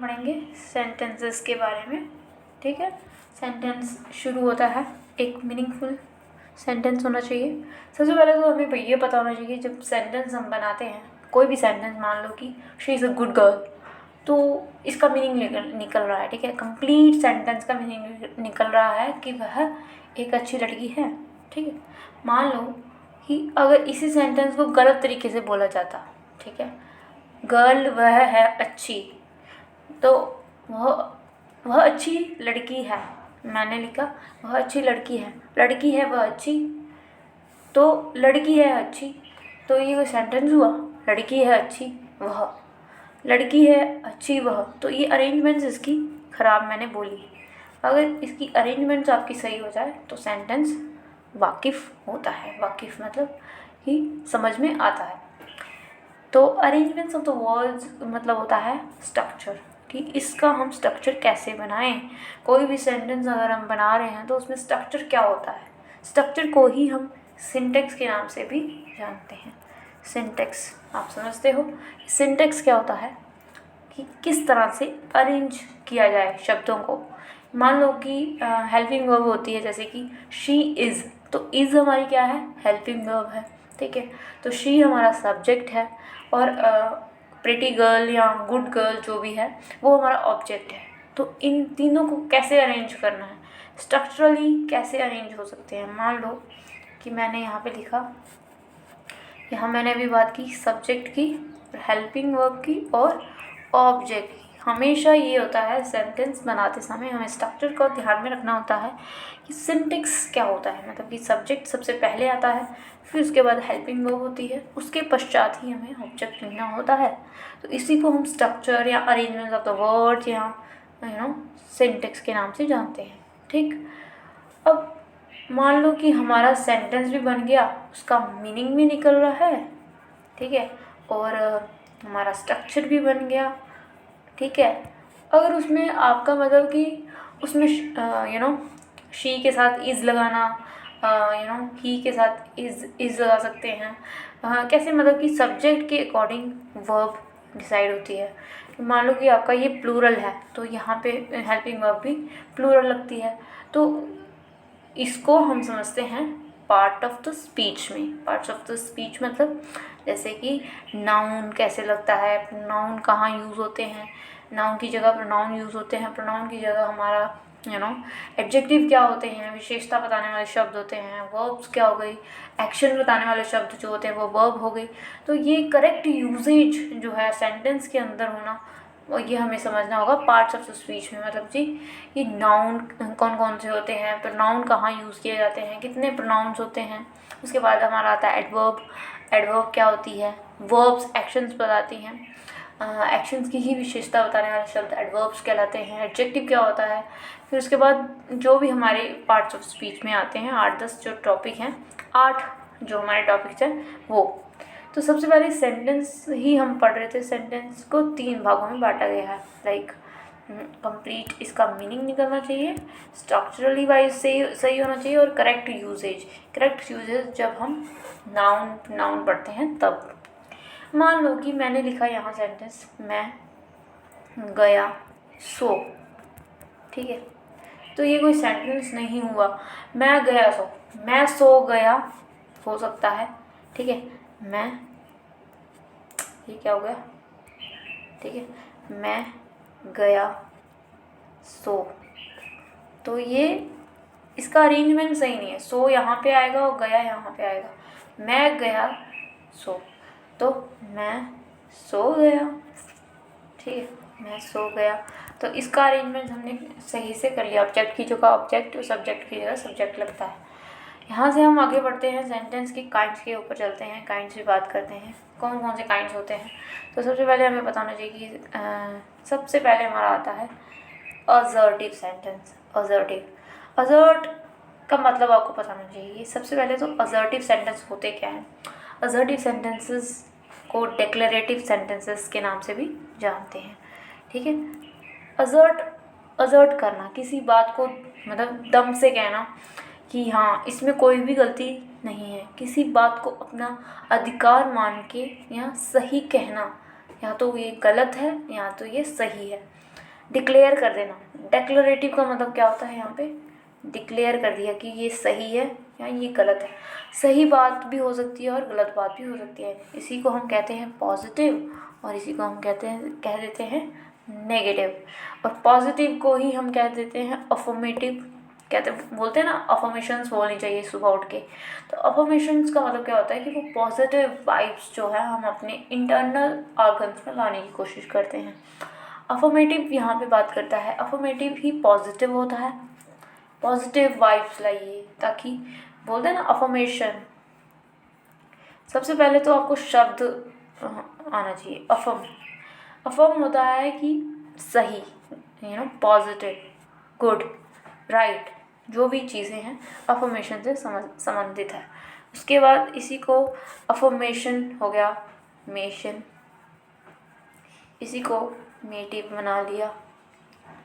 पढ़ेंगे सेंटेंसेस के बारे में। ठीक है, सेंटेंस शुरू होता है, एक मीनिंगफुल सेंटेंस होना चाहिए। सबसे पहले तो हमें ये पता होना चाहिए, जब सेंटेंस हम बनाते हैं, कोई भी सेंटेंस, मान लो कि she is a good girl, तो इसका मीनिंग निकल रहा है। ठीक है, कंप्लीट सेंटेंस का मीनिंग निकल रहा है कि वह एक अच्छी लड़की है। ठीक है, मान लो कि अगर इसी सेंटेंस को गलत तरीके से बोला जाता, ठीक है, गर्ल वह है अच्छी, तो वह अच्छी लड़की है, मैंने लिखा वह अच्छी लड़की है वह अच्छी, तो लड़की है अच्छी, तो ये कोई सेंटेंस हुआ? लड़की है अच्छी वह, लड़की है अच्छी वह, तो ये अरेंजमेंट्स इसकी ख़राब मैंने बोली। अगर इसकी अरेंजमेंट्स आपकी सही हो जाए तो सेंटेंस वाकिफ़ होता है। वाकिफ़ मतलब कि समझ में आता है। तो अरेंजमेंट्स ऑफ द वर्ड्स मतलब होता है स्ट्रक्चर, कि इसका हम स्ट्रक्चर कैसे बनाएं। कोई भी सेंटेंस अगर हम बना रहे हैं तो उसमें स्ट्रक्चर क्या होता है, स्ट्रक्चर को ही हम सिंटेक्स के नाम से भी जानते हैं। सिंटेक्स आप समझते हो, सिंटेक्स क्या होता है कि किस तरह से अरेंज किया जाए शब्दों को। मान लो कि हेल्पिंग वर्ब होती है, जैसे कि शी इज़, तो इज़ हमारी क्या है? हेल्पिंग वर्ब है। ठीक है, तो शी हमारा सब्जेक्ट है और प्रिटी गर्ल या गुड गर्ल जो भी है वो हमारा ऑब्जेक्ट है। तो इन तीनों को कैसे अरेंज करना है, स्ट्रक्चरली कैसे अरेंज हो सकते हैं। मान लो कि मैंने यहाँ पे लिखा, यहाँ मैंने अभी बात की सब्जेक्ट की, हेल्पिंग वर्ब की और ऑब्जेक्ट की। हमेशा ये होता है सेंटेंस बनाते समय हमें स्ट्रक्चर को ध्यान में रखना होता है कि सिंटेक्स क्या होता है, मतलब कि सब्जेक्ट सबसे पहले आता है, फिर उसके बाद हेल्पिंग वर्ब होती है, उसके पश्चात ही हमें ऑब्जेक्ट लिखना होता है। तो इसी को हम स्ट्रक्चर या अरेंजमेंट ऑफ द वर्ड या सिंटेक्स के नाम से जानते हैं। ठीक, अब मान लो कि हमारा सेंटेंस भी बन गया, उसका मीनिंग भी निकल रहा है, ठीक है, और हमारा स्ट्रक्चर भी बन गया। ठीक है, अगर उसमें आपका मतलब कि उसमें शी के साथ इज़ लगाना, ही के साथ इज़ लगा सकते हैं। कैसे, मतलब कि सब्जेक्ट के अकॉर्डिंग वर्ब डिसाइड होती है। मान लो कि आपका ये प्लूरल है, तो यहाँ पे हेल्पिंग वर्ब भी प्लूरल लगती है। तो इसको हम समझते हैं पार्ट ऑफ द स्पीच में। पार्ट्स ऑफ द स्पीच मतलब जैसे कि नाउन कैसे लगता है, नाउन कहाँ यूज़ होते हैं, नाउन की जगह प्रोनाउन यूज़ होते हैं, प्रोनाउन की जगह हमारा एडजेक्टिव क्या होते हैं, विशेषता बताने वाले शब्द होते हैं, वर्ब्स क्या हो गई, एक्शन बताने वाले शब्द जो होते हैं वो वर्ब हो गई। तो ये करेक्ट यूजेज जो है सेंटेंस के अंदर होना, और ये हमें समझना होगा पार्ट्स ऑफ द स्पीच में। मतलब जी ये नाउन कौन कौन से होते हैं, प्रोनाउन कहाँ यूज़ किए जाते हैं, कितने प्रोनाउंस होते हैं। उसके बाद हमारा आता है एडवर्ब। एडवर्ब क्या होती है? वर्ब्स एक्शंस बताती हैं, एक्शंस की ही विशेषता बताने वाले शब्द एडवर्ब्स कहलाते हैं। एडजेक्टिव क्या होता है, फिर उसके बाद जो भी हमारे पार्ट्स ऑफ स्पीच में आते हैं 8-10 जो टॉपिक हैं, 8 जो हमारे टॉपिक्स हैं वो। तो सबसे पहले सेंटेंस ही हम पढ़ रहे थे, सेंटेंस को 3 भागों में बांटा गया है। लाइक कंप्लीट इसका मीनिंग निकलना चाहिए, स्ट्रक्चरली वाइज सही होना चाहिए, और करेक्ट यूजेज। करेक्ट यूजेज जब हम नाउन पढ़ते हैं तब। मान लो कि मैंने लिखा यहाँ सेंटेंस, मैं गया सो। ठीक है, तो ये कोई सेंटेंस नहीं हुआ। मैं गया सो, मैं सो गया हो सकता है। ठीक है, मैं, ये क्या हो गया? ठीक है, मैं गया सो, तो ये इसका अरेंजमेंट सही नहीं है। सो यहाँ पे आएगा और गया यहाँ पे आएगा। मैं गया सो, तो मैं सो गया। ठीक है, मैं सो गया, तो इसका अरेंजमेंट हमने सही से कर लिया। ऑब्जेक्ट की जगह ऑब्जेक्ट और सब्जेक्ट की जगह सब्जेक्ट लगता है। यहाँ से हम आगे बढ़ते हैं, सेंटेंस की काइंड्स के ऊपर चलते हैं, काइंड्स की बात करते हैं, कौन कौन से काइंड्स होते हैं। तो सबसे पहले हमें बताना चाहिए कि सबसे पहले हमारा आता है असर्टिव सेंटेंस। असर्ट का मतलब आपको पता होना चाहिए। सबसे पहले तो असर्टिव सेंटेंस होते क्या हैं। असर्टिव सेंटेंसेस को डिक्लेरेटिव सेंटेंसेस के नाम से भी जानते हैं। ठीक है, असर्ट करना, किसी बात को मतलब दम से कहना कि हाँ इसमें कोई भी गलती नहीं है, किसी बात को अपना अधिकार मान के या सही कहना, या तो ये गलत है या तो ये सही है। डिक्लेयर कर देना। डेक्लरेटिव का मतलब क्या होता है, यहाँ पे डिक्लेयर कर दिया कि ये सही है या ये गलत है। सही बात भी हो सकती है और गलत बात भी हो सकती है। इसी को हम कहते हैं पॉजिटिव और इसी को हम कह देते हैं नेगेटिव। और पॉजिटिव को ही हम कह देते हैं अफर्मेटिव। बोलते हैं ना, अफर्मेशंस बोलनी चाहिए सुबह उठ के। तो अफर्मेशंस का मतलब क्या होता है कि वो पॉजिटिव वाइब्स जो है हम अपने इंटरनल ऑर्गन्स में लाने की कोशिश करते हैं। अफर्मेटिव यहाँ पे बात करता है, अफर्मेटिव ही पॉजिटिव होता है। पॉजिटिव वाइब्स लाइए, ताकि बोलते हैं ना अफर्मेशन। सबसे पहले तो आपको शब्द आना चाहिए अफर्म। अफर्म होता है कि सही, पॉजिटिव, गुड, राइट, जो भी चीज़ें हैं अफर्मेशन से संबंधित है। उसके बाद इसी को अफर्मेशन हो गया मेशन, इसी को मेटिव बना लिया।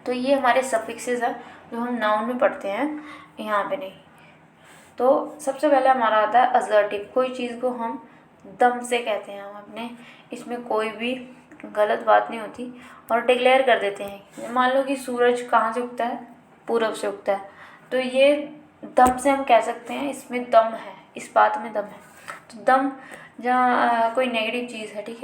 तो ये हमारे सफिक्सेस हैं जो हम नाउन में पढ़ते हैं, यहाँ पे नहीं। तो सबसे पहले हमारा आता है असर्टिव। कोई चीज़ को हम दम से कहते हैं, हम अपने इसमें कोई भी गलत बात नहीं होती और डिक्लेयर कर देते हैं। मान लो कि सूरज कहाँ से उगता है, पूरब से उगता है, तो ये दम से हम कह सकते हैं इसमें दम है, इस बात में दम है। तो दम जहाँ कोई नेगेटिव चीज़ है, ठीक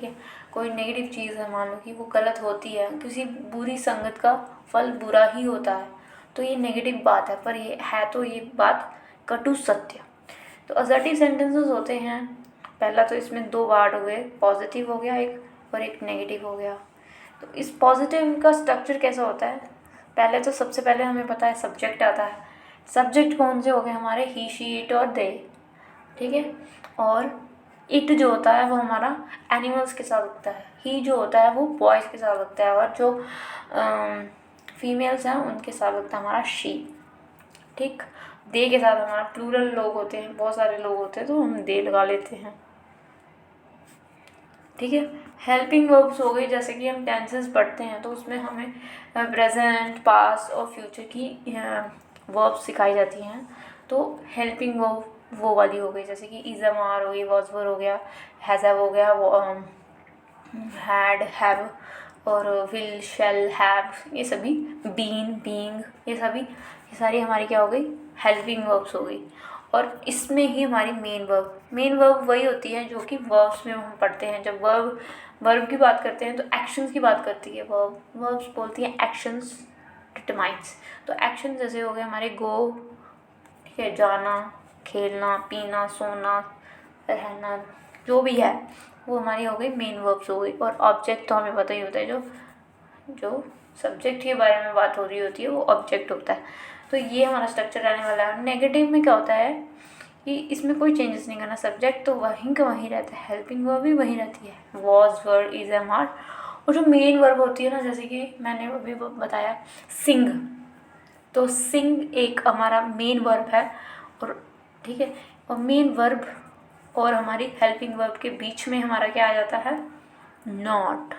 है, कोई नेगेटिव चीज़ है, मान लो कि वो गलत होती है, किसी बुरी संगत का फल बुरा ही होता है, तो ये नेगेटिव बात है, पर ये है तो ये बात कटु सत्य। तो असर्टिव सेंटेंसेस होते हैं, पहला तो इसमें 2 वर्ड हो गए, पॉजिटिव हो गया एक और एक नेगेटिव हो गया। तो इस पॉजिटिव का स्ट्रक्चर कैसा होता है, पहले तो सबसे पहले हमें पता है सब्जेक्ट आता है। सब्जेक्ट कौन से हो गए हमारे, ही, शी, इट और दे, ठीक है। और इट जो होता है वो हमारा एनिमल्स के साथ उगता है, ही जो होता है वो बॉयज़ के साथ उगता है, और जो फीमेल्स हैं उनके साथ उगता है हमारा शी, ठीक। दे के साथ हमारा प्लूरल लोग होते हैं, बहुत सारे लोग होते हैं, तो हम दे लगा लेते हैं, ठीक है। हेल्पिंग वर्ब्स हो गई, जैसे कि हम टेंसेस पढ़ते हैं तो उसमें हमें प्रेजेंट, पास्ट और फ्यूचर की वर्ब्स सिखाई जाती हैं। तो हेल्पिंग वर्ब वो वाली हो गई, जैसे कि इज़ आर हो गई, वॉज वर हो गया, हैज़ हैव हो गया, हैड, हैव और विल, शैल, हैव, ये सभी, बीन, बीइंग, ये सारी हमारी क्या हो गई, हेल्पिंग वर्ब्स हो गई। और इसमें ही हमारी मेन वर्ब वही होती है जो कि वर्ब्स में हम पढ़ते हैं। जब वर्ब की बात करते हैं तो एक्शंस की बात करती है वर्ब्स बोलती हैं एक्शंस डिटरमाइंस। तो एक्शन जैसे हो गए हमारे गो, ठीक है, जाना, खेलना, पीना, सोना, रहना, जो भी है वो हमारी हो गई मेन वर्ब्स हो गई। और ऑब्जेक्ट तो हमें पता ही होता है, जो सब्जेक्ट के बारे में बात हो रही होती है वो ऑब्जेक्ट होता है। तो ये हमारा स्ट्रक्चर रहने वाला है। नेगेटिव में क्या होता है कि इसमें कोई चेंजेस नहीं करना, सब्जेक्ट तो वहीं का वहीं रहता है, हेल्पिंग वर्ब भी वहीं रहती है, was, were, is, am, are. और जो मेन वर्ब होती है ना, जैसे कि मैंने अभी बताया सिंग, तो सिंग एक हमारा मेन वर्ब है, और ठीक है, और मेन वर्ब और हमारी हेल्पिंग वर्ब के बीच में हमारा क्या आ जाता है, नॉट,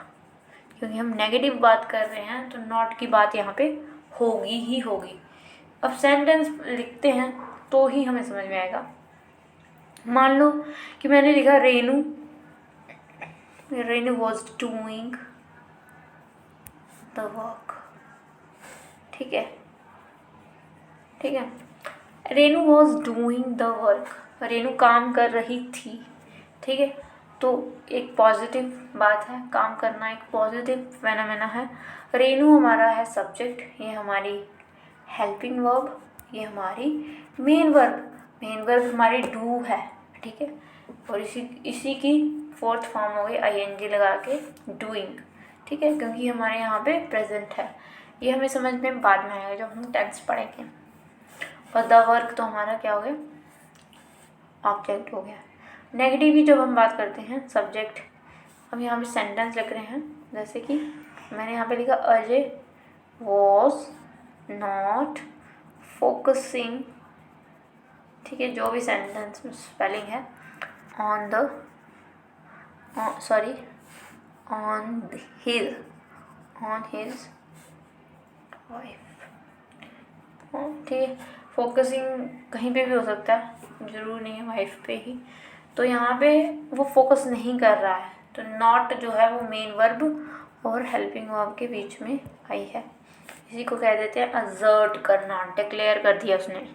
क्योंकि हम नेगेटिव बात कर रहे हैं तो नॉट की बात यहाँ पे होगी ही होगी। अब सेंटेंस लिखते हैं तो ही हमें समझ में आएगा। मान लो कि मैंने लिखा Renu was doing the work, ठीक है, Renu was doing the work, Renu काम कर रही थी, ठीक है। तो एक पॉजिटिव बात है, काम करना एक पॉजिटिव फेनोमेना है। रेनू हमारा है सब्जेक्ट, ये हमारी हेल्पिंग वर्ब, ये हमारी मेन वर्ब हमारी डू है, ठीक है। और इसी की फोर्थ फॉर्म हो गई आईएनजी लगा के डूइंग, ठीक है, क्योंकि हमारे यहाँ पे प्रेजेंट है। ये हमें समझ में बाद में आएगा जब हम टेंस पढ़ेंगे। और द वर्क तो हमारा क्या हो गया, ऑब्जेक्ट हो गया। नेगेटिव की जब हम बात करते हैं सब्जेक्ट, हम यहाँ पे सेंटेंस लिख रहे हैं, जैसे कि मैंने यहाँ पे लिखा अजय वॉज नॉट फोकसिंग, ठीक है, जो भी सेंटेंस में स्पेलिंग है, ऑन हिज वाइफ, ठीक है। फोकसिंग कहीं पे भी हो सकता है, ज़रूर नहीं है वाइफ पे ही। तो यहाँ पे वो फोकस नहीं कर रहा है, तो नॉट जो है वो मेन वर्ब और हेल्पिंग वर्ब के बीच में आई है। इसी को कह देते हैं असर्ट करना, डिक्लेयर कर दिया उसने।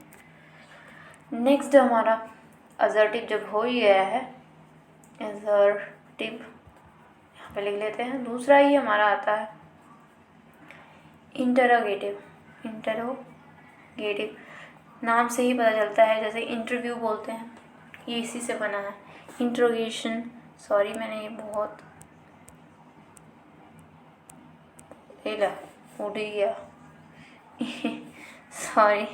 नेक्स्ट हमारा असर्टिव जब हो ही गया है, असर्टिव यहाँ पे लिख लेते हैं। दूसरा ही हमारा आता है इंटरोगेटिव। इंटरोगेटिव नाम से ही पता चलता है, जैसे इंटरव्यू बोलते हैं, ये इसी से बना है। इंट्रोगेशन, सॉरी मैंने ये बहुत ला उड़ ही गया सॉरी।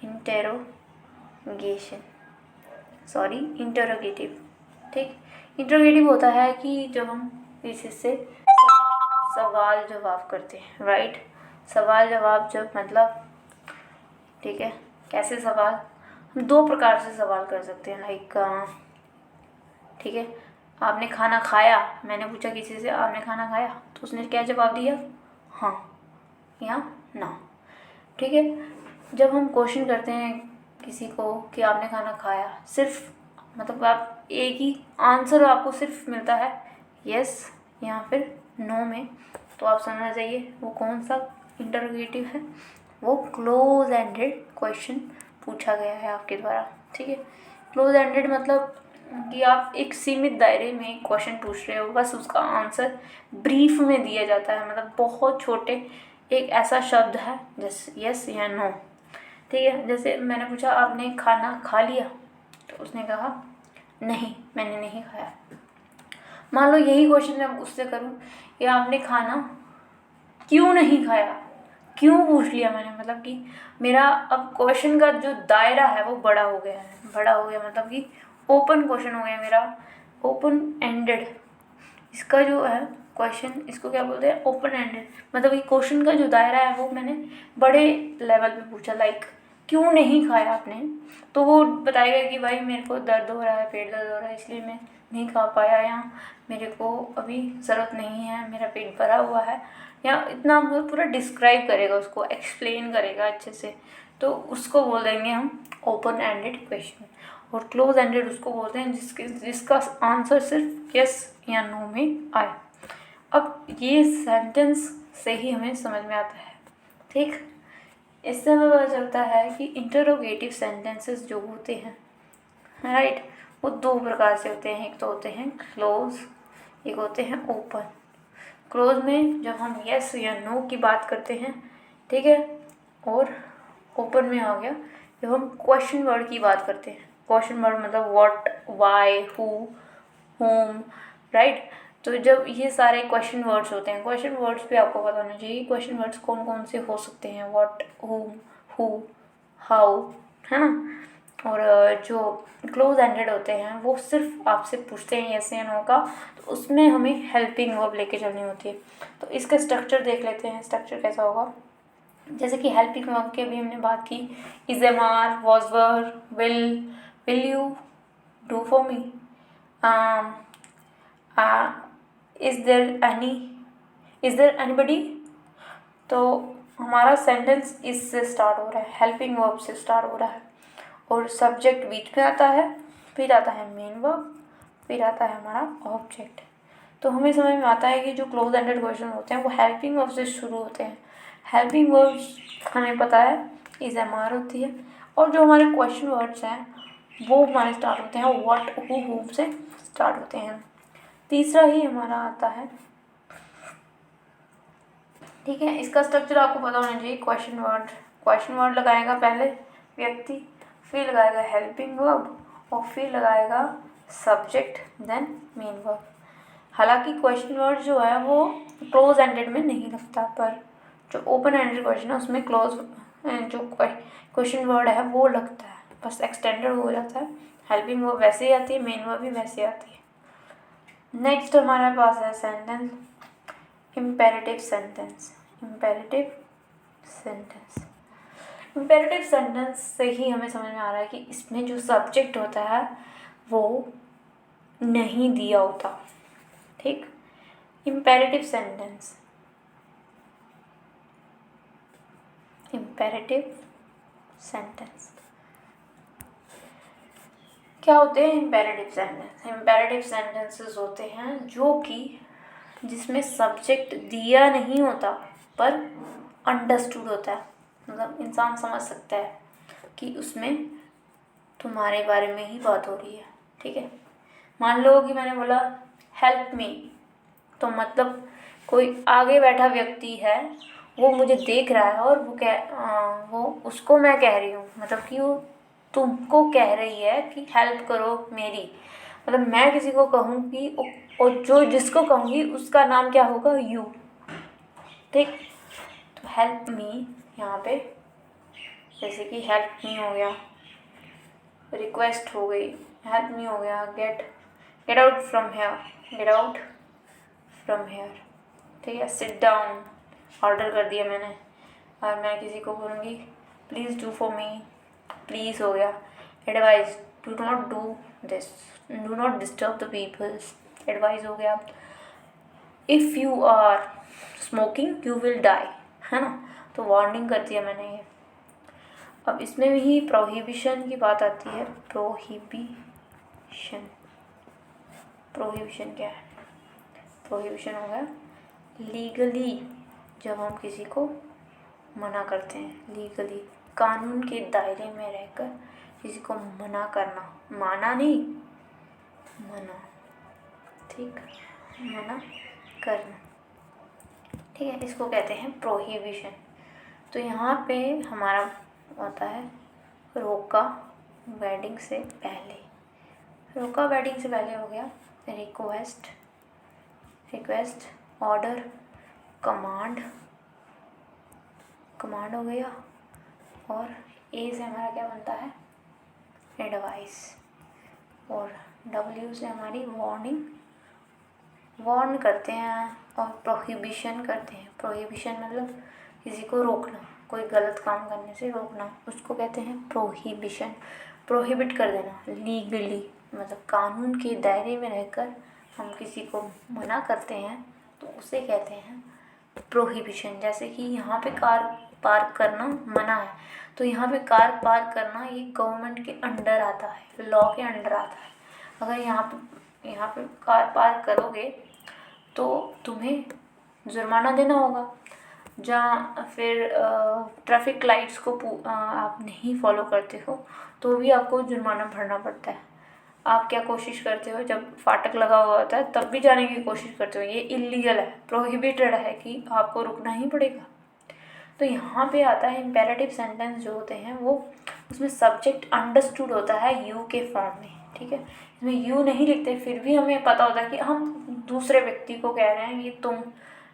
Interrogation, sorry interrogative. ठीक, इंटरोगेटिव होता है कि जब हम किसी से सवाल जवाब करते हैं, राइट। सवाल जवाब जब मतलब, ठीक है, कैसे सवाल, हम दो प्रकार से सवाल कर सकते हैं। लाइक, ठीक है, आपने खाना खाया, मैंने पूछा किसी से आपने खाना खाया, तो उसने क्या जवाब दिया, हाँ या ना। ठीक है, जब हम क्वेश्चन करते हैं किसी को कि आपने खाना खाया, सिर्फ मतलब आप एक ही आंसर आपको सिर्फ मिलता है यस या फिर नो में, तो आप समझना चाहिए वो कौन सा इंटरोगेटिव है, वो क्लोज एंडेड क्वेश्चन पूछा गया है आपके द्वारा। ठीक है, क्लोज एंडेड मतलब कि आप एक सीमित दायरे में क्वेश्चन पूछ रहे हो, बस उसका आंसर ब्रीफ में दिया जाता है, मतलब बहुत छोटे एक ऐसा शब्द है जैसे यस या नो। ठीक है, जैसे मैंने पूछा आपने खाना खा लिया, तो उसने कहा नहीं मैंने नहीं खाया। मान लो यही क्वेश्चन मैं उससे करूँ कि आपने खाना क्यों नहीं खाया, क्यों पूछ लिया मैंने, मतलब कि मेरा अब क्वेश्चन का जो दायरा है वो बड़ा हो गया है, बड़ा हो गया मतलब कि ओपन क्वेश्चन हो गया मेरा, ओपन एंडेड। इसका जो है क्वेश्चन, इसको क्या बोलते हैं, ओपन एंडेड, मतलब कि क्वेश्चन का जो दायरा है वो मैंने बड़े लेवल पे पूछा। लाइक, क्यों नहीं खाया आपने, तो वो बताएगा कि भाई मेरे को दर्द हो रहा है, पेट दर्द हो रहा है, इसलिए मैं नहीं खा पाया, या मेरे को अभी ज़रूरत नहीं है, मेरा पेट भरा हुआ है, या इतना वो पूरा डिस्क्राइब करेगा, उसको एक्सप्लेन करेगा अच्छे से, तो उसको बोल देंगे हम ओपन एंडेड क्वेश्चन। और क्लोज एंडेड उसको बोलते हैं जिसका आंसर सिर्फ यस या नो में आए। अब ये सेंटेंस से ही हमें समझ में आता है। ठीक, इससे हमें पता चलता है कि इंटरोगेटिव सेंटेंसेस जो होते हैं, राइट, वो दो प्रकार से होते हैं। एक तो होते हैं क्लोज, एक होते हैं ओपन। क्लोज में जब हम यस या नो की बात करते हैं, ठीक है, और ओपन में आ गया जब हम क्वेश्चन वर्ड की बात करते हैं। क्वेश्चन वर्ड मतलब what, why, who, home, right. तो जब ये सारे क्वेश्चन वर्ड्स होते हैं, क्वेश्चन वर्ड्स पे आपको पता होना चाहिए क्वेश्चन वर्ड्स कौन कौन से हो सकते हैं, व्हाट, हुम, हु, हाउ, है ना। और जो क्लोज एंडेड होते हैं वो सिर्फ आपसे पूछते हैं यस या नो का, तो उसमें हमें हेल्पिंग वर्ब लेके चलनी होती है। तो इसका स्ट्रक्चर देख लेते हैं, स्ट्रक्चर कैसा होगा। जैसे कि हेल्पिंग वर्ब की अभी हमने बात की, is, am, are, was, were, will you do for me, is there anybody. तो हमारा सेंटेंस इससे स्टार्ट हो रहा है, हेल्पिंग वर्ब से स्टार्ट हो रहा है, और सब्जेक्ट बीच में आता है, फिर आता है मेन वर्ब, फिर आता है हमारा ऑब्जेक्ट। तो हमें समझ में आता है कि जो क्लोज एंडेड क्वेश्चन होते हैं वो हेल्पिंग वर्ब से शुरू होते हैं। हेल्पिंग वर्ब्स हमें पता है इज, एम, आर होती है, और जो हमारे क्वेश्चन वर्ड्स हैं वो हमारे स्टार्ट होते हैं व्हाट, हु, हुम से स्टार्ट होते हैं। तीसरा ही हमारा आता है, ठीक है, इसका स्ट्रक्चर आपको पता होना चाहिए। क्वेश्चन वर्ड लगाएगा पहले व्यक्ति, फिर लगाएगा हेल्पिंग वर्ब, और फिर लगाएगा सब्जेक्ट, देन मेन वर्ब। हालांकि क्वेश्चन वर्ड जो है वो क्लोज एंडेड में नहीं लगता, पर जो ओपन एंडेड क्वेश्चन है उसमें क्लोज जो क्वेश्चन वर्ड है वो लगता है, बस एक्सटेंडेड हो जाता है। हेल्पिंग वर्ब वैसे ही आती है, मेन वर्ब भी वैसे आती है। नेक्स्ट हमारे पास है sentence imperative sentence. Imperative sentence से ही हमें समझ में आ रहा है कि इसमें जो सब्जेक्ट होता है वो नहीं दिया होता। ठीक, इम्पेरेटिव सेंटेंस, क्या होते हैं इम्पेरेटिव सेंटेंस? इम्पेरेटिव सेंटेंसेस होते हैं जो कि जिसमें सब्जेक्ट दिया नहीं होता पर अंडरस्टूड होता है, मतलब इंसान समझ सकता है कि उसमें तुम्हारे बारे में ही बात हो रही है। ठीक है, मान लो कि मैंने बोला हेल्प मी, तो मतलब कोई आगे बैठा व्यक्ति है, वो मुझे देख रहा है और वो उसको मैं कह रही हूँ, मतलब कि वो तुमको कह रही है कि हेल्प करो मेरी। मतलब मैं किसी को कहूँगी और जो जिसको कहूँगी उसका नाम क्या होगा? यू। ठीक, तो हेल्प मी यहाँ पे जैसे कि हेल्प मी हो गया, रिक्वेस्ट हो गई, हेल्प मी हो गया, get out from here, get out from here. ठीक है, सिट डाउन, ऑर्डर कर दिया मैंने, और मैं किसी को बोलूँगी please do for me, please हो गया। Advice, do not do this, do not disturb the peoples, advice हो गया। If you are smoking you will die, है ना, तो वार्निंग कर दिया मैंने ये। अब इसमें भी प्रोहिबिशन की बात आती है। प्रोहिबिशन, प्रोहिबिशन क्या है? प्रोहिबिशन हो गया लीगली, जब हम किसी को मना करते हैं, लीगली कानून के दायरे में रहकर किसी को मना करना, माना नहीं, मना। ठीक, मना करना। ठीक है, इसको कहते हैं प्रोहिबिशन। तो यहाँ पे हमारा होता है रोका वेडिंग से पहले। रोका वेडिंग से पहले हो गया request, request, order, command, command हो गया, और ए से हमारा क्या बनता है? एडवाइस, और डब्ल्यू से हमारी वार्निंग, वार्न करते हैं, और प्रोहिबिशन करते हैं। प्रोहिबिशन मतलब किसी को रोकना, कोई गलत काम करने से रोकना, उसको कहते हैं प्रोहिबिशन। प्रोहिबिट कर देना लीगली, मतलब कानून के दायरे में रहकर हम किसी को मना करते हैं तो उसे कहते हैं प्रोहिबिशन। जैसे कि यहाँ पे कार पार्क करना मना है, तो यहाँ पे कार पार्क करना ये गवर्नमेंट के अंडर आता है, लॉ के अंडर आता है। अगर यहाँ पे कार पार्क करोगे तो तुम्हें जुर्माना देना होगा। जहाँ फिर ट्रैफिक लाइट्स को आप नहीं फॉलो करते हो तो भी आपको जुर्माना भरना पड़ता है। आप क्या कोशिश करते हो, जब फाटक लगा हुआ होता है तब भी जाने की कोशिश करते हो, ये इलीगल है, प्रोहिबिटेड है कि आपको रुकना ही पड़ेगा। तो यहाँ पे आता है इम्पेरेटिव सेंटेंस जो होते हैं वो, उसमें सब्जेक्ट अंडरस्टूड होता है यू के फॉर्म में। ठीक है, इसमें यू नहीं लिखते, फिर भी हमें पता होता है कि हम दूसरे व्यक्ति को कह रहे हैं, ये तुम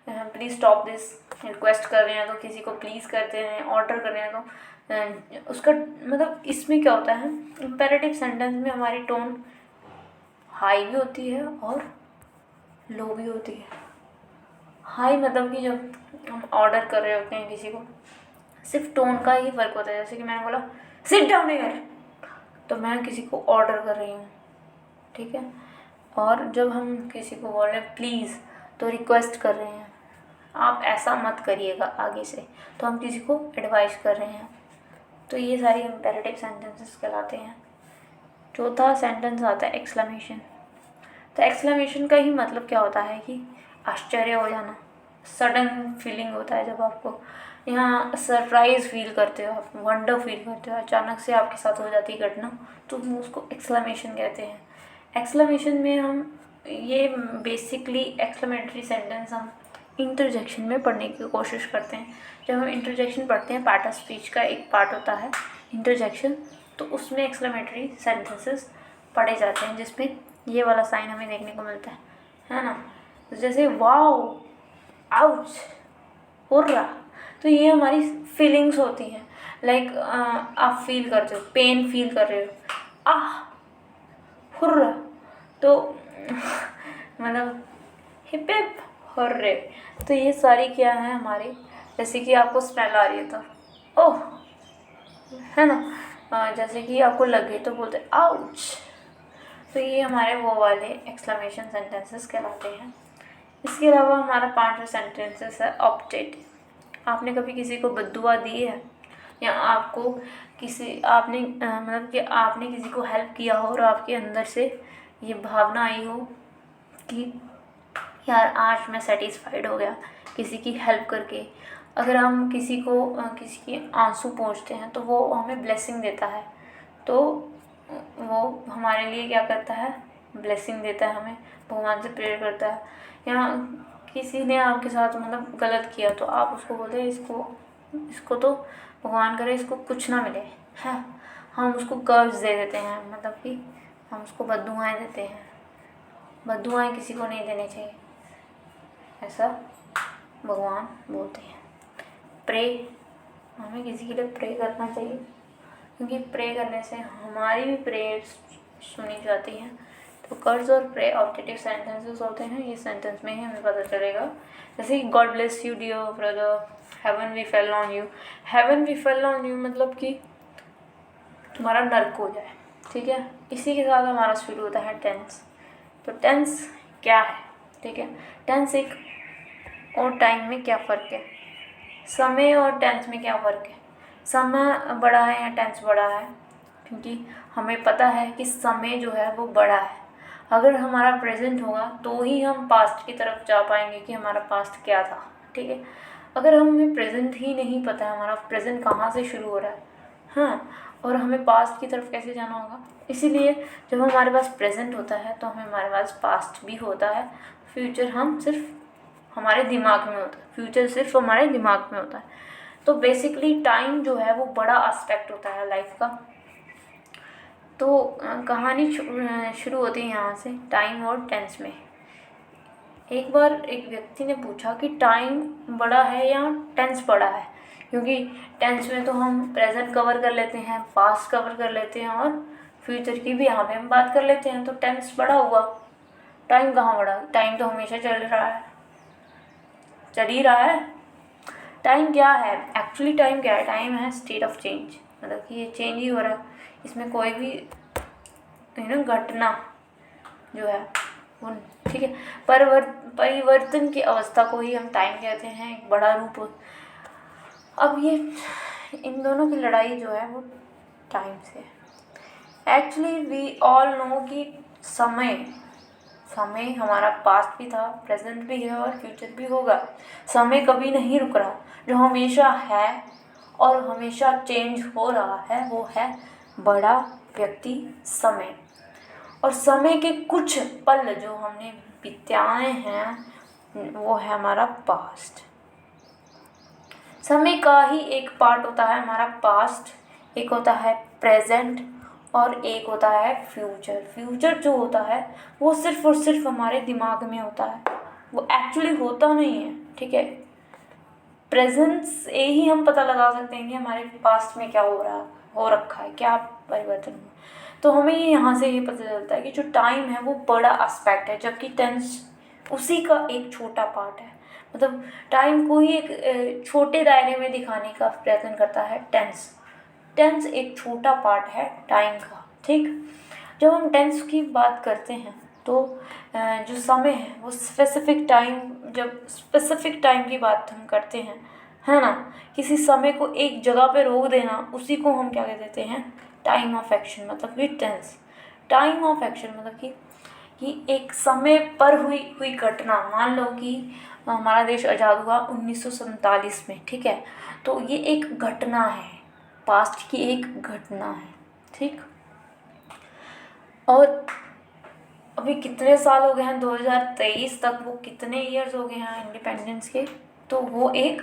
प्लीज़ स्टॉप दिस, रिक्वेस्ट कर रहे हैं तो किसी को प्लीज़ करते हैं, ऑर्डर कर रहे हैं तो उसका मतलब इसमें क्या होता है, इम्पेरेटिव सेंटेंस में हमारी टोन हाई भी होती है और लो भी होती है। हाई मतलब कि जब हम ऑर्डर कर रहे होते हैं किसी को, सिर्फ टोन का ही फ़र्क होता है। जैसे कि मैंने बोला सिट डाउन हियर, तो मैं किसी को ऑर्डर कर रही हूँ। ठीक है, और जब हम किसी को बोल रहे हैं प्लीज़, तो रिक्वेस्ट कर रहे हैं, आप ऐसा मत करिएगा आगे से, तो हम किसी को एडवाइस कर रहे हैं। तो ये सारी इम्पेरेटिव सेंटेंसेस कहलाते हैं। चौथा सेंटेंस आता है एक्सक्लेमेशन। तो एक्सक्लेमेशन का ही मतलब क्या होता है कि आश्चर्य हो जाना, सडन फीलिंग होता है जब आपको यहाँ सरप्राइज़ फील करते हो, आप वंडर फील करते हो, अचानक से आपके साथ हो जाती है घटना, तो हम उसको एक्सक्लेमेशन कहते हैं। एक्सक्लेमेशन में हम ये बेसिकली एक्सक्लेमेटरी सेंटेंस हम इंटरजेक्शन में पढ़ने की कोशिश करते हैं। जब हम इंटरजेक्शन पढ़ते हैं, पार्ट ऑफ स्पीच का एक पार्ट होता है इंटरजेक्शन, तो उसमें एक्सक्लेमेटरी सेंटेंसेस पढ़े जाते हैं जिसमें ये वाला साइन हमें देखने को मिलता है ना। तो जैसे वाओ, आउच, हुर्रा, तो ये हमारी फीलिंग्स होती हैं। लाइक आप फील करते हो, पेन फील कर रहे हो, आह, हुर्रा, तो मतलब हिप हिप हुर्रे। तो ये सारी क्या है हमारी, जैसे कि आपको स्मेल आ रही है तो ओह, है ना, जैसे कि आपको लगे तो बोलते आउच। तो ये हमारे वो वाले एक्सक्लेमेशन सेंटेंसेस कहलाते हैं। इसके अलावा हमारा 5वां सेंटेंसेस है ऑप्टेटिव। आपने कभी किसी को बद्दुआ दी है या आपको आपने मतलब कि आपने किसी को हेल्प किया हो और आपके अंदर से ये भावना आई हो कि यार आज मैं सेटिस्फाइड हो गया किसी की हेल्प करके। अगर हम किसी के आंसू पोंछते हैं तो वो हमें ब्लेसिंग देता है, तो वो हमारे लिए क्या करता है, ब्लेसिंग देता है हमें, भगवान से प्रेयर करता है। या किसी ने आपके साथ मतलब गलत किया तो आप उसको बोलते हैं इसको तो भगवान करे इसको कुछ ना मिले, है। हम उसको कर्ज दे देते हैं, मतलब कि हम उसको बद्दुआएं देते हैं। बद्दुआएं किसी को नहीं देनी चाहिए, ऐसा भगवान बोलते हैं। प्रे, हमें किसी के लिए प्रे करना चाहिए, क्योंकि प्रे करने से हमारी भी प्रेयर सुनी जाती हैं। तो कर्ज और प्रे ऑप्टेटिव सेंटेंसेस होते हैं, ये सेंटेंस में ही हमें पता चलेगा। जैसे god bless you dear brother, heaven we fail on you. Heaven we fail on you मतलब कि तुम्हारा नर्क हो जाए, ठीक है। इसी के साथ हमारा शुरू होता है टेंस। तो टेंस क्या है, ठीक है। टेंस एक और टाइम में क्या फ़र्क है, समय और टेंस में क्या फ़र्क है। समय बड़ा है या टेंस बड़ा है, क्योंकि हमें पता है कि समय जो है वो बड़ा है। अगर हमारा प्रेजेंट होगा तो ही हम पास्ट की तरफ जा पाएंगे कि हमारा पास्ट क्या था, ठीक है। अगर हमें प्रेजेंट ही नहीं पता है हमारा प्रेजेंट कहाँ से शुरू हो रहा है, हाँ, और हमें पास्ट की तरफ कैसे जाना होगा। इसीलिए जब हमारे पास प्रेजेंट होता है तो हमारे पास पास्ट भी होता है, फ्यूचर हम सिर्फ हमारे दिमाग में होता है, फ्यूचर सिर्फ हमारे दिमाग में होता है। तो बेसिकली टाइम जो है वो बड़ा एस्पेक्ट होता है लाइफ का। तो कहानी शुरू होती है यहाँ से, टाइम और टेंस में। एक बार एक व्यक्ति ने पूछा कि टाइम बड़ा है या टेंस बड़ा है, क्योंकि टेंस में तो हम प्रेजेंट कवर कर लेते हैं, पास्ट कवर कर लेते हैं और फ्यूचर की भी यहाँ पे हम बात कर लेते हैं, तो टेंस बड़ा हुआ। टाइम कहाँ बड़ा, टाइम तो हमेशा चल रहा है, चल ही रहा है। टाइम क्या है एक्चुअली, टाइम क्या है, टाइम है स्टेट ऑफ चेंज, मतलब कि ये चेंज ही हो रहा है। इसमें कोई भी घटना जो है वो, ठीक है, परिवर्तन की अवस्था को ही हम टाइम कहते हैं, एक बड़ा रूप। अब ये इन दोनों की लड़ाई जो है वो टाइम से है। एक्चुअली वी ऑल नो कि समय हमारा पास्ट भी था, प्रेजेंट भी है और फ्यूचर भी होगा। समय कभी नहीं रुक रहा, जो हमेशा है और हमेशा चेंज हो रहा है वो है बड़ा व्यक्ति समय। और समय के कुछ पल जो हमने बिताए हैं वो है हमारा पास्ट। समय का ही एक पार्ट होता है हमारा पास्ट, एक होता है प्रेजेंट और एक होता है फ्यूचर। फ्यूचर जो होता है वो सिर्फ और सिर्फ हमारे दिमाग में होता है, वो एक्चुअली होता नहीं है, ठीक है। प्रेजेंट से ही हम पता लगा सकते हैं कि हमारे पास्ट में क्या हो रखा है, क्या परिवर्तन हुआ। तो हमें यहाँ से ये पता चलता है कि जो टाइम है वो बड़ा एस्पेक्ट है, जबकि टेंस उसी का एक छोटा पार्ट है। मतलब टाइम को ही एक छोटे दायरे में दिखाने का प्रयत्न करता है टेंस एक छोटा पार्ट है टाइम का, ठीक। जब हम टेंस की बात करते हैं तो जो समय है वो स्पेसिफिक टाइम, जब स्पेसिफिक टाइम की बात हम करते हैं, है ना, किसी समय को एक जगह पे रोक देना, उसी को हम क्या कह देते हैं, टाइम ऑफ एक्शन, मतलब कि टेंस। टाइम ऑफ एक्शन मतलब कि एक समय पर हुई घटना। मान लो कि हमारा देश आज़ाद हुआ 1947 में, ठीक है, तो ये एक घटना है, पास्ट की एक घटना है, ठीक। और अभी कितने साल हो गए हैं, 2023 तक, वो कितने ईयर्स हो गए हैं इंडिपेंडेंस के, तो वो एक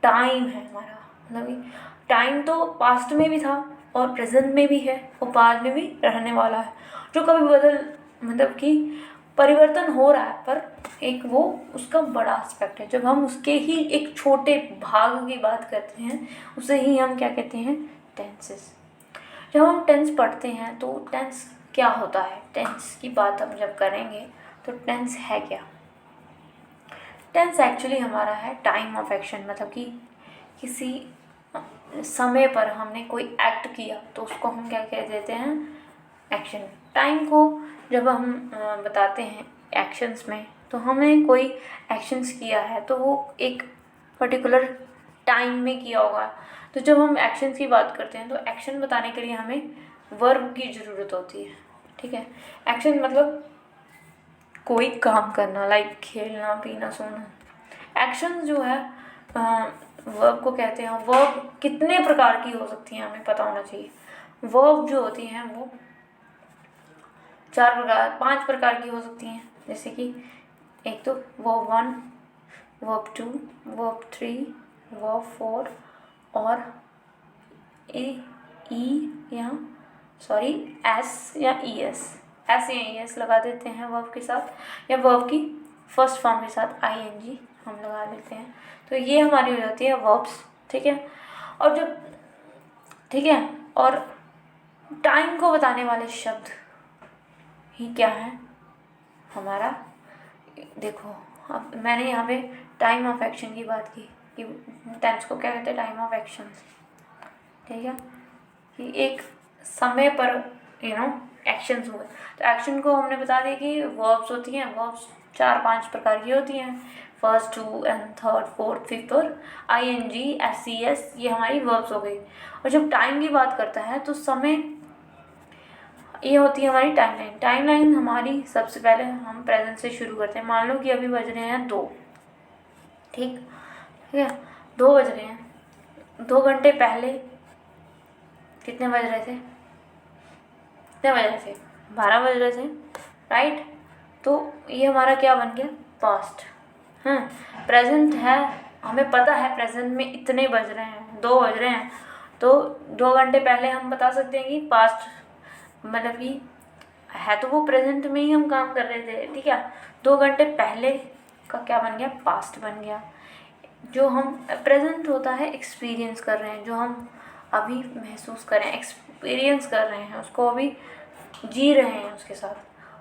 टाइम है हमारा। मतलब टाइम तो पास्ट में भी था और प्रेजेंट में भी है और बाद में भी रहने वाला है, जो कभी मतलब कि परिवर्तन हो रहा है, पर एक वो उसका बड़ा एस्पेक्ट है। जब हम उसके ही एक छोटे भाग की बात करते हैं उसे ही हम क्या कहते हैं, टेंसेस। जब हम टेंस पढ़ते हैं तो टेंस क्या होता है, टेंस की बात हम जब करेंगे तो टेंस है क्या। टेंस एक्चुअली हमारा है टाइम ऑफ एक्शन, मतलब कि किसी समय पर हमने कोई एक्ट किया तो उसको हम क्या कह देते हैं, एक्शन। टाइम को जब हम बताते हैं एक्शंस में, तो हमने कोई एक्शंस किया है तो वो एक पर्टिकुलर टाइम में किया होगा। तो जब हम एक्शन की बात करते हैं तो एक्शन बताने के लिए हमें वर्ब की ज़रूरत होती है, ठीक है। एक्शन मतलब कोई काम करना, लाइक खेलना, पीना, सोना। एक्शन जो है वर्ब को कहते हैं। वर्ब कितने प्रकार की हो सकती हैं हमें पता होना चाहिए। वर्ब जो होती हैं वो 5 प्रकार की हो सकती हैं, जैसे कि एक तो वर्ब 1, वर्ब 2, वर्ब 3, वर्ब 4 और एस या ई एस लगा देते हैं वर्ब के साथ, या वर्ब की फर्स्ट फॉर्म के साथ ING हम लगा देते हैं। तो ये हमारी हो जाती है वर्ब्स, ठीक है। और जब, ठीक है, और टाइम को बताने वाले शब्द ही क्या है हमारा। देखो, अब मैंने यहाँ पे टाइम ऑफ एक्शन की बात की कि टेंस को क्या कहते हैं, टाइम ऑफ एक्शन, ठीक है, कि एक समय पर एक्शंस हुए। तो एक्शन को हमने बता दिया कि वर्ब्स होती हैं। वर्ब्स 4-5 प्रकार की होती हैं, first, 2 and third, fourth, fifth, और ING, SES, ये हमारी वर्ब्स हो गई। और जब टाइम की बात करता है तो समय, ये होती है हमारी टाइमलाइन। टाइमलाइन हमारी सबसे पहले हम प्रेजेंट से शुरू करते हैं। मान लो कि अभी बज रहे हैं 2, ठीक है, 2 बज रहे हैं। 2 घंटे पहले कितने बज रहे थे, 12 बज रहे थे, राइट। तो ये हमारा क्या बन गया, पास्ट। प्रेजेंट है, हमें पता है प्रेजेंट में इतने बज रहे हैं, 2 बज रहे हैं, तो 2 घंटे पहले हम बता सकते हैं कि पास्ट, मतलब कि है तो वो प्रेजेंट में ही हम काम कर रहे थे, ठीक है। 2 घंटे पहले का क्या बन गया, पास्ट बन गया। जो हम प्रेजेंट होता है एक्सपीरियंस कर रहे हैं, जो हम अभी महसूस कर रहे हैं, एक्सपीरियंस कर रहे हैं, उसको अभी जी रहे हैं उसके साथ।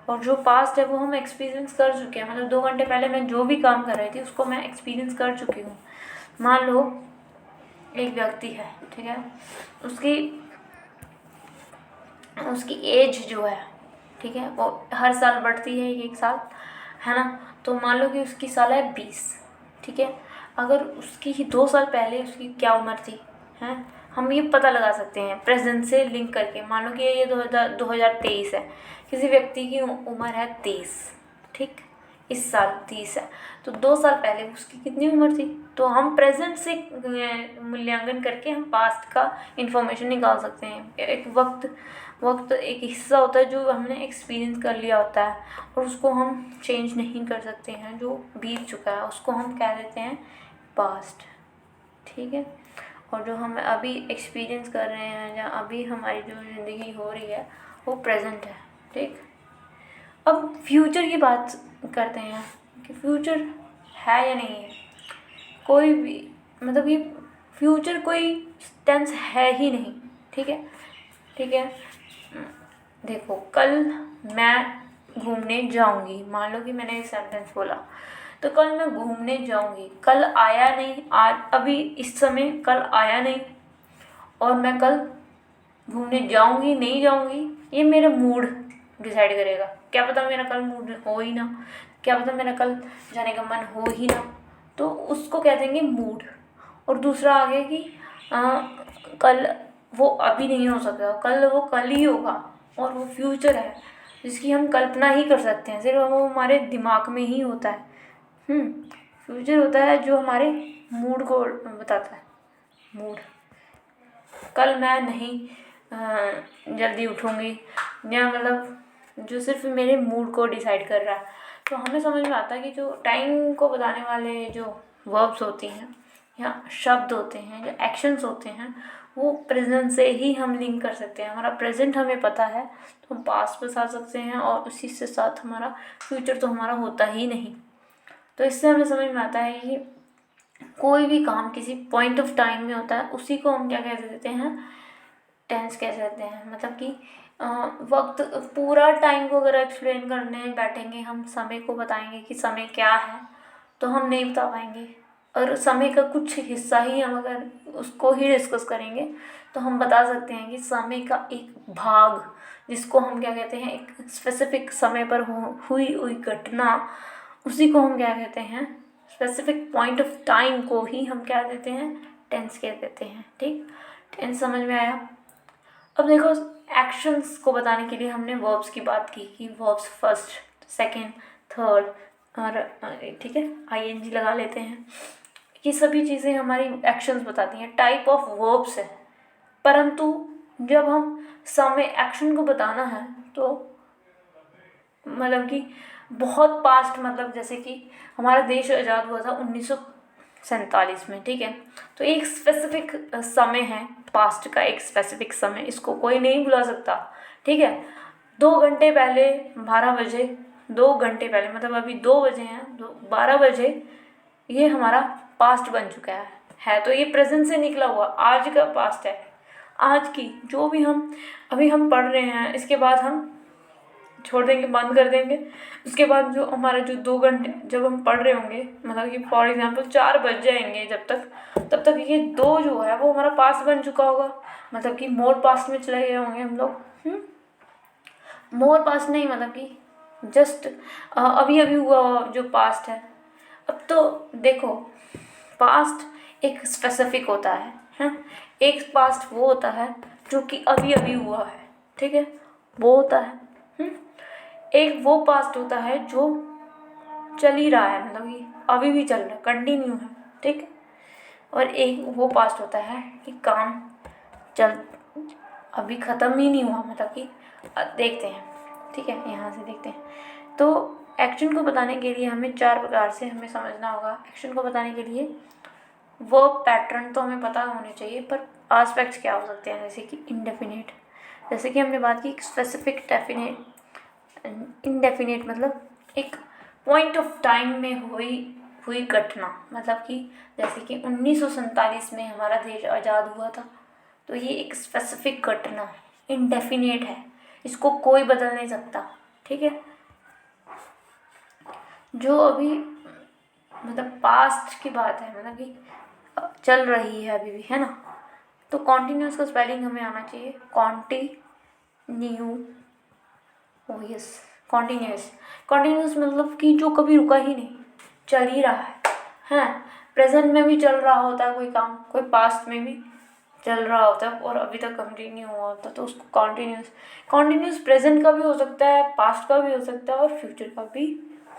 और जो पास्ट है वो हम एक्सपीरियंस कर चुके हैं, मतलब 2 घंटे पहले मैं जो भी काम कर रही थी उसको मैं एक्सपीरियंस कर चुकी हूँ। मान लो एक व्यक्ति है, ठीक है, उसकी एज जो है, ठीक है, वो हर साल बढ़ती है 1 साल, है ना। तो मान लो कि उसकी साल है 20, ठीक है। अगर उसकी ही 2 साल पहले उसकी क्या उम्र थी, हैं, हम ये पता लगा सकते हैं प्रेजेंट से लिंक करके। मान लो कि ये 2023 है, किसी व्यक्ति की उम्र है 23, ठीक, इस साल 30 है, तो 2 साल पहले उसकी कितनी उम्र थी। तो हम प्रेजेंट से मूल्यांकन करके हम पास्ट का इंफॉर्मेशन निकाल सकते हैं। एक वक्त एक हिस्सा होता है जो हमने एक्सपीरियंस कर लिया होता है, और उसको हम चेंज नहीं कर सकते हैं, जो बीत चुका है उसको हम कह देते हैं पास्ट, ठीक है। और जो हम अभी एक्सपीरियंस कर रहे हैं, या अभी हमारी जो ज़िंदगी हो रही है, वो प्रेजेंट है, ठीक। अब फ्यूचर की बात करते हैं कि फ्यूचर है या नहीं है। कोई भी, मतलब ये फ्यूचर कोई टेंस है ही नहीं, ठीक है, ठीक है। देखो, कल मैं घूमने जाऊंगी, मान लो कि मैंने एक सेंटेंस बोला, तो कल मैं घूमने जाऊंगी, कल आया नहीं, आज अभी इस समय कल आया नहीं, और मैं कल घूमने जाऊंगी नहीं जाऊंगी, ये मेरा मूड डिसाइड करेगा। क्या पता मेरा कल मूड हो ही ना, क्या पता मेरा कल जाने का मन हो ही ना, तो उसको कह देंगे मूड। और दूसरा आगे कि कल वो अभी नहीं हो सकता, कल वो कल ही होगा, और वो फ्यूचर है जिसकी हम कल्पना ही कर सकते हैं, सिर्फ वो हमारे दिमाग में ही होता है। फ्यूचर होता है जो हमारे मूड को बताता है। मूड, कल मैं नहीं जल्दी उठूँगी, या मतलब जो सिर्फ मेरे मूड को डिसाइड कर रहा है। तो हमें समझ में आता है कि जो टाइम को बताने वाले जो वर्ब्स होती हैं या शब्द होते हैं, जो एक्शंस होते हैं, वो प्रेजेंट से ही हम लिंक कर सकते हैं। हमारा प्रेजेंट हमें पता है तो हम पास्ट बता सकते हैं, और उसी से साथ हमारा फ्यूचर तो हमारा होता ही नहीं। तो इससे हमें समझ में आता है कि कोई भी काम किसी पॉइंट ऑफ टाइम में होता है, उसी को हम क्या कह देते हैं, टेंस कह सकते हैं। मतलब कि वक्त, पूरा टाइम को अगर एक्सप्लेन करने बैठेंगे, हम समय को बताएंगे कि समय क्या है, तो हम नहीं बता पाएंगे। और समय का कुछ हिस्सा ही हम अगर उसको ही डिस्कस करेंगे तो हम बता सकते हैं कि समय का एक भाग, जिसको हम क्या कहते हैं, एक स्पेसिफिक समय पर हुई घटना, उसी को हम क्या कहते हैं, स्पेसिफिक पॉइंट ऑफ टाइम को ही हम क्या देते हैं, टेंस कह देते हैं। ठीक, टेंस समझ में आया। अब देखो एक्शंस को बताने के लिए हमने वर्ब्स की बात की कि वर्ब्स फर्स्ट, सेकंड, थर्ड और ठीक है आईएनजी लगा लेते हैं। ये सभी चीज़ें हमारी एक्शंस बताती हैं, टाइप ऑफ वर्ब्स है। परंतु जब हम समय एक्शन को बताना है तो मतलब कि बहुत पास्ट, मतलब जैसे कि हमारा देश आज़ाद हुआ था 1947 में। ठीक है, तो एक स्पेसिफिक समय है पास्ट का, एक स्पेसिफिक समय, इसको कोई नहीं भुला सकता। ठीक है, 2 घंटे पहले 12 बजे, 2 घंटे पहले मतलब अभी 2 बजे हैं, 12 बजे, ये हमारा पास्ट बन चुका है। तो ये प्रेजेंट से निकला हुआ आज का पास्ट है। आज की जो भी हम अभी हम पढ़ रहे हैं, इसके बाद हम छोड़ देंगे, बंद कर देंगे। उसके बाद जो हमारा जो 2 घंटे जब हम पढ़ रहे होंगे, मतलब कि फॉर एग्जांपल 4 बज जाएंगे जब तक, तब तक ये 2 जो है वो हमारा पास्ट बन चुका होगा, मतलब कि मोर पास्ट में चले गए होंगे हम लोग। मोर पास्ट नहीं, मतलब कि जस्ट अभी अभी हुआ जो पास्ट है। अब तो देखो पास्ट एक स्पेसिफिक होता है। एक पास्ट वो होता है जो कि अभी अभी हुआ है। ठीक है, वो होता है। एक वो पास्ट होता है जो चल ही रहा है, मतलब कि अभी भी चल रहा है, कंटिन्यू है। ठीक है, और एक वो पास्ट होता है कि काम चल अभी ख़त्म ही नहीं हुआ, मतलब कि देखते हैं। ठीक है, यहाँ से देखते हैं। तो एक्शन को बताने के लिए हमें 4 प्रकार से हमें समझना होगा। एक्शन को बताने के लिए वर्ब पैटर्न तो हमें पता होने चाहिए, पर आस्पेक्ट्स क्या हो सकते हैं, जैसे कि इंडेफिनिट, जैसे कि हमने बात की स्पेसिफिक, डेफिनेट, इनडेफिनेट मतलब एक पॉइंट ऑफ टाइम में हुई घटना, मतलब कि जैसे कि 1947 में हमारा देश आज़ाद हुआ था, तो ये एक स्पेसिफिक घटना इनडेफिनेट है, इसको कोई बदल नहीं सकता। ठीक है, जो अभी मतलब पास्ट की बात है, मतलब कि चल रही है अभी भी, है ना। तो कॉन्टिन्यूस का स्पेलिंग हमें आना चाहिए, यस कॉन्टिन्यूस। कॉन्टिन्यूस मतलब कि जो कभी रुका ही नहीं, चल ही रहा है। प्रेजेंट में भी चल रहा होता है कोई काम, कोई पास्ट में भी चल रहा होता है और अभी तक कंटिन्यू हुआ होता है, तो उसको कॉन्टिन्यूस प्रेजेंट का भी हो सकता है, पास्ट का भी हो सकता है और फ्यूचर का भी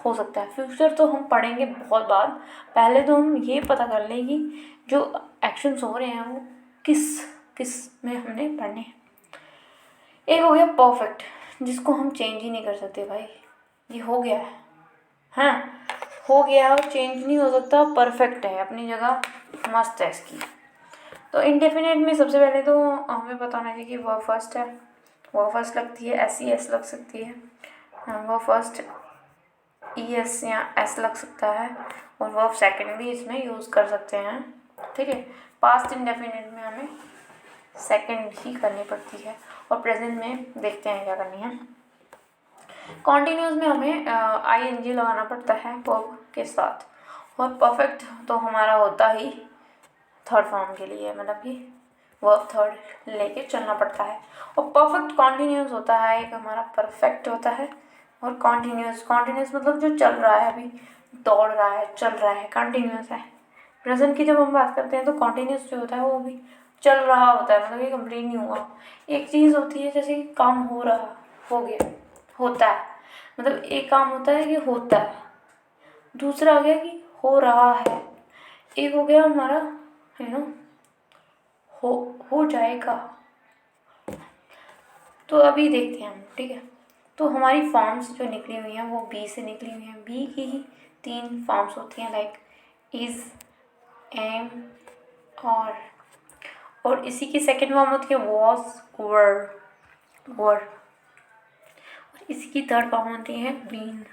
हो सकता है। फ्यूचर तो हम पढ़ेंगे बहुत बाद, पहले तो हम ये पता कर लें कि जो एक्शंस हो रहे हैं वो किस किस में हमने पढ़ने हैं। एक हो गया परफेक्ट, जिसको हम चेंज ही नहीं कर सकते भाई, ये हो गया है। हाँ, हो गया और चेंज नहीं हो सकता, परफेक्ट है अपनी जगह, मस्त है इसकी। तो इंडेफिनेट में सबसे पहले तो हमें पता होना चाहिए कि वर्ब फर्स्ट है, वर्ब फर्स्ट लगती है, एस लग सकती है, वर्ब फर्स्ट ES या S लग सकता है, और वर्ब सेकंड भी इसमें यूज़ कर सकते हैं। ठीक है, पास्ट इंडेफिनेट में हमें सेकंड ही करनी पड़ती है, और प्रेजेंट में देखते हैं क्या करनी है। कॉन्टिन्यूस में हमें ING लगाना पड़ता है वर्ब के साथ, और परफेक्ट तो हमारा होता ही थर्ड फॉर्म के लिए, मतलब कि वर्ब थर्ड लेके चलना पड़ता है। और परफेक्ट कॉन्टिन्यूस होता है, एक हमारा परफेक्ट होता है, और कॉन्टिन्यूस मतलब जो चल रहा है, अभी दौड़ रहा है, चल रहा है, कंटिन्यूस है। प्रेजेंट की जब हम बात करते हैं तो कॉन्टिन्यूस जो होता है वो अभी चल रहा होता है, मतलब ये कंप्लीट नहीं हुआ। एक चीज़ होती है जैसे कि काम हो रहा, हो गया, होता है, मतलब एक काम होता है कि होता है, दूसरा हो गया कि हो रहा है, एक हो गया हमारा है ना हो जाएगा। तो अभी देखते हैं हम। ठीक है, तो हमारी फॉर्म्स जो निकली हुई हैं वो बी से निकली हुई हैं। बी की ही 3 फॉर्म्स होती हैं, लाइक इज, एम और इसी की सेकेंड फॉर्म होती है वॉज, वर। और इसी की थर्ड फॉर्म होती है बीन।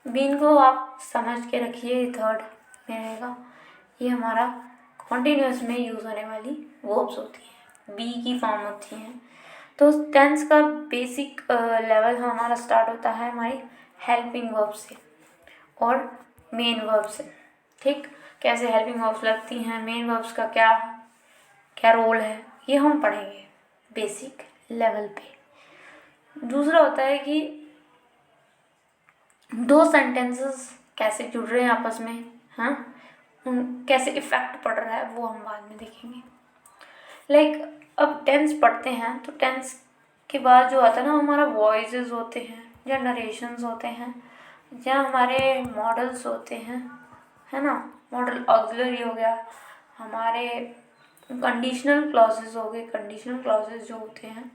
बीन को आप समझ के रखिए, थर्ड में रहेगा। ये हमारा कॉन्टिन्यूस में यूज़ होने वाली वर्ब्स होती हैं, बी की फॉर्म होती हैं। तो टेंस का बेसिक लेवल हमारा स्टार्ट होता है हमारी हेल्पिंग वर्ब से और मेन वर्ब से। ठीक, कैसे हेल्पिंग वर्ब्स लगती हैं, मेन वर्ब्स का क्या क्या रोल है, ये हम पढ़ेंगे बेसिक लेवल पे। दूसरा होता है कि 2 सेंटेंसेस कैसे जुड़ रहे हैं आपस में। हाँ, कैसे इफ़ेक्ट पड़ रहा है वो हम बाद में देखेंगे। अब टेंस पढ़ते हैं तो टेंस के बाद जो आता है ना, हमारा वॉइसेस होते हैं या नरेशंस होते हैं या हमारे मॉडल्स होते हैं, है ना। मॉडल ऑक्सिलरी हो गया, हमारे कंडीशनल क्लॉजेस हो गए, कंडीशनल क्लॉजेस जो होते हैं,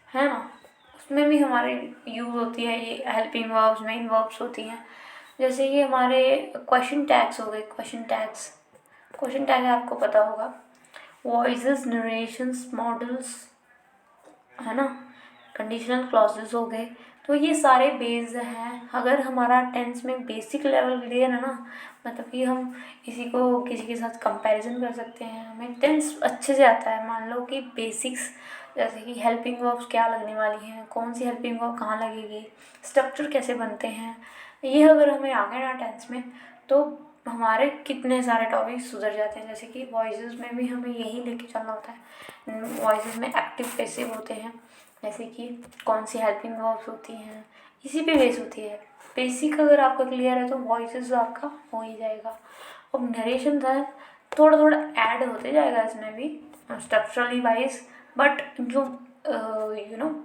है ना, उसमें भी हमारे यूज़ होती है ये हेल्पिंग वर्ब्स, मेन वर्ब्स होती हैं। जैसे कि हमारे क्वेश्चन टैग्स हो गए, क्वेश्चन टैग आपको पता होगा, वॉइसेस, नरेशंस, मॉडल्स, है ना, कंडीशनल क्लॉजेस हो गए। तो ये सारे बेस्ड हैं। अगर हमारा टेंस में बेसिक लेवल क्लियर है ना, मतलब कि हम किसी के साथ कंपैरिजन कर सकते हैं, हमें टेंस अच्छे से आता है। मान लो कि बेसिक्स जैसे कि हेल्पिंग वर्ब्स क्या लगने वाली हैं, कौन सी हेल्पिंग वर्ब कहाँ लगेगी, स्ट्रक्चर कैसे बनते हैं, ये अगर हमें आ गए ना टेंस में, तो हमारे कितने सारे टॉपिक सुधर जाते हैं। जैसे कि वॉइसेस में भी हमें यही लेके चलना होता है। वॉइसेस में एक्टिव पैसिव होते हैं, जैसे कि कौन सी हेल्पिंग वर्ब्स होती हैं, इसी पे बेस होती है। बेसिक अगर आपका क्लियर है तो वॉइसेस आपका हो ही जाएगा। अब नरेशन था, थोड़ा थोड़ा ऐड होते जाएगा इसमें भी स्ट्रक्चरली वाइज, बट जो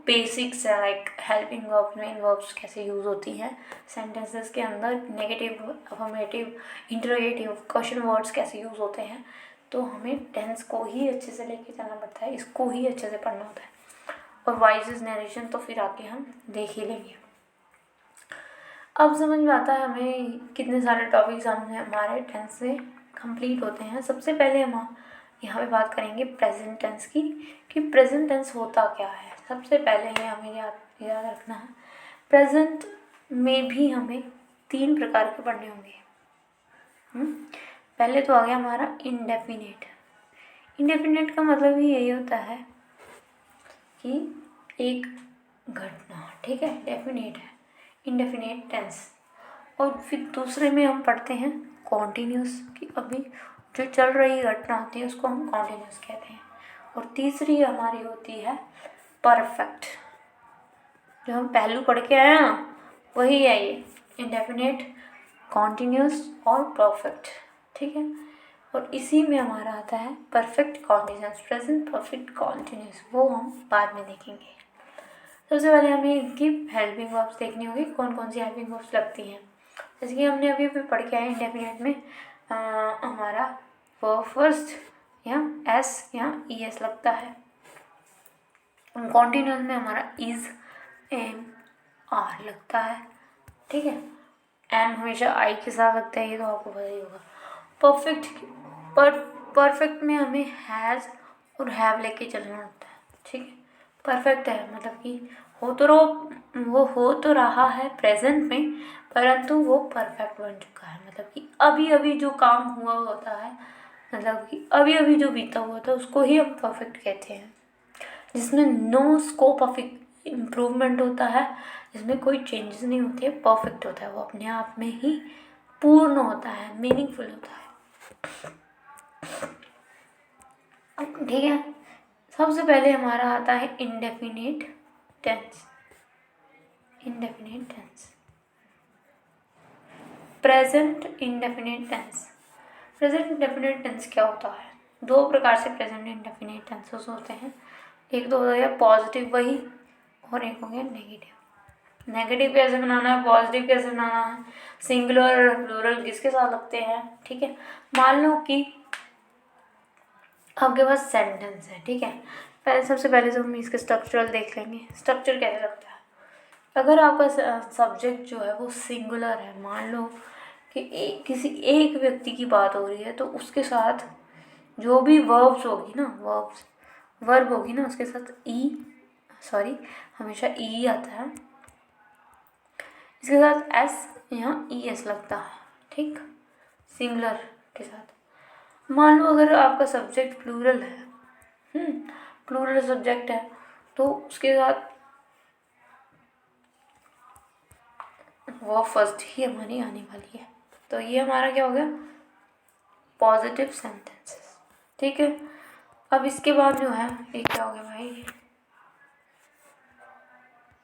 बेसिक्स है, like helping verbs, main verbs कैसे यूज़ होती हैं सेंटेंसेस के अंदर, negative, affirmative, interrogative, question words कैसे यूज़ होते हैं, तो हमें टेंस को ही अच्छे से लेके चलना पड़ता है, इसको ही अच्छे से पढ़ना होता है। और वॉइसेस, नरेशन तो फिर आके हम देख ही लेंगे। अब समझ में आता है हमें कितने सारे टॉपिक्स हमारे टेंस से कंप्लीट होते हैं। सबसे पहले हम यहाँ पे बात करेंगे प्रेजेंट टेंस की, कि प्रेजेंट टेंस होता क्या है। सबसे पहले ये हमें याद रखना है, प्रेजेंट में भी हमें 3 प्रकार के पढ़ने होंगे। पहले तो आ गया हमारा इंडेफिनिट। इंडेफिनिट का मतलब ही यही होता है कि एक घटना, ठीक है, डेफिनेट है, इंडेफिनेट टेंस। और फिर दूसरे में हम पढ़ते हैं कॉन्टीन्यूस, कि अभी जो चल रही घटना होती है उसको हम कॉन्टीन्यूस कहते हैं। और तीसरी हमारी होती है परफेक्ट, जो हम पहलू पढ़ के आए ना, वही है ये इंडेफिनेट, कॉन्टीन्यूस और परफेक्ट, ठीक है। और इसी में हमारा आता है perfect continuous, present perfect continuous, वो हम बाद में देखेंगे। सबसे पहले हमें इनकी हेल्पिंग वर्ब्स देखनी होगी, कौन कौन सी हेल्पिंग वर्ब्स लगती हैं। जैसे कि हमने अभी पढ़ के आए इंडेफिनिट में हमारा वर्ब फर्स्ट या एस या ई एस लगता है। कॉन्टीन्यूस में हमारा इज, एम, आर लगता है, ठीक है। एम हमेशा आई के साथ लगता है, ये तो आपको पता ही होगा। परफेक्ट में हमें हैज़ और हैव लेके चलना होता है, ठीक है। परफेक्ट है मतलब कि वो हो तो रहा है प्रेजेंट में, परंतु वो परफेक्ट बन चुका है, मतलब कि अभी अभी जो काम हुआ होता है, मतलब कि अभी अभी जो बीता हुआ था उसको ही हम परफेक्ट कहते हैं। जिसमें नो स्कोप ऑफ इम्प्रूवमेंट होता है, जिसमें कोई चेंजेस नहीं होती है, परफेक्ट होता है, वो अपने आप में ही पूर्ण होता है, मीनिंगफुल होता है, ठीक है। सबसे पहले हमारा आता है indefinite tense. Indefinite tense, present indefinite tense. Present indefinite tense क्या होता है? 2 प्रकार से प्रेजेंट इंडेफिनिट टेंसेस होते हैं। एक तो हो गया पॉजिटिव वही, और एक हो गया नेगेटिव। नेगेटिव कैसे बनाना है, पॉजिटिव कैसे बनाना है, सिंगुलर और प्लूरल किसके साथ लगते हैं, ठीक है। मान लो कि आपके पास सेंटेंस है, ठीक है। सबसे पहले तो हम इसके स्ट्रक्चरल देख लेंगे, स्ट्रक्चर कैसे लगता है। अगर आपका सब्जेक्ट जो है वो सिंगुलर है, मान लो कि किसी एक व्यक्ति की बात हो रही है, तो उसके साथ जो भी वर्ब होगी ना, उसके साथ हमेशा ई आता है, इसके साथ एस या ई एस लगता है, ठीक, सिंगुलर के साथ। मान लो अगर आपका सब्जेक्ट प्लूरल है, प्लूरल सब्जेक्ट है, तो उसके साथ वो फर्स्ट ही हमारी आने वाली है, तो ये हमारा क्या हो गया, पॉजिटिव सेंटेंसेस, ठीक है। अब इसके बाद जो है ये क्या हो गया भाई,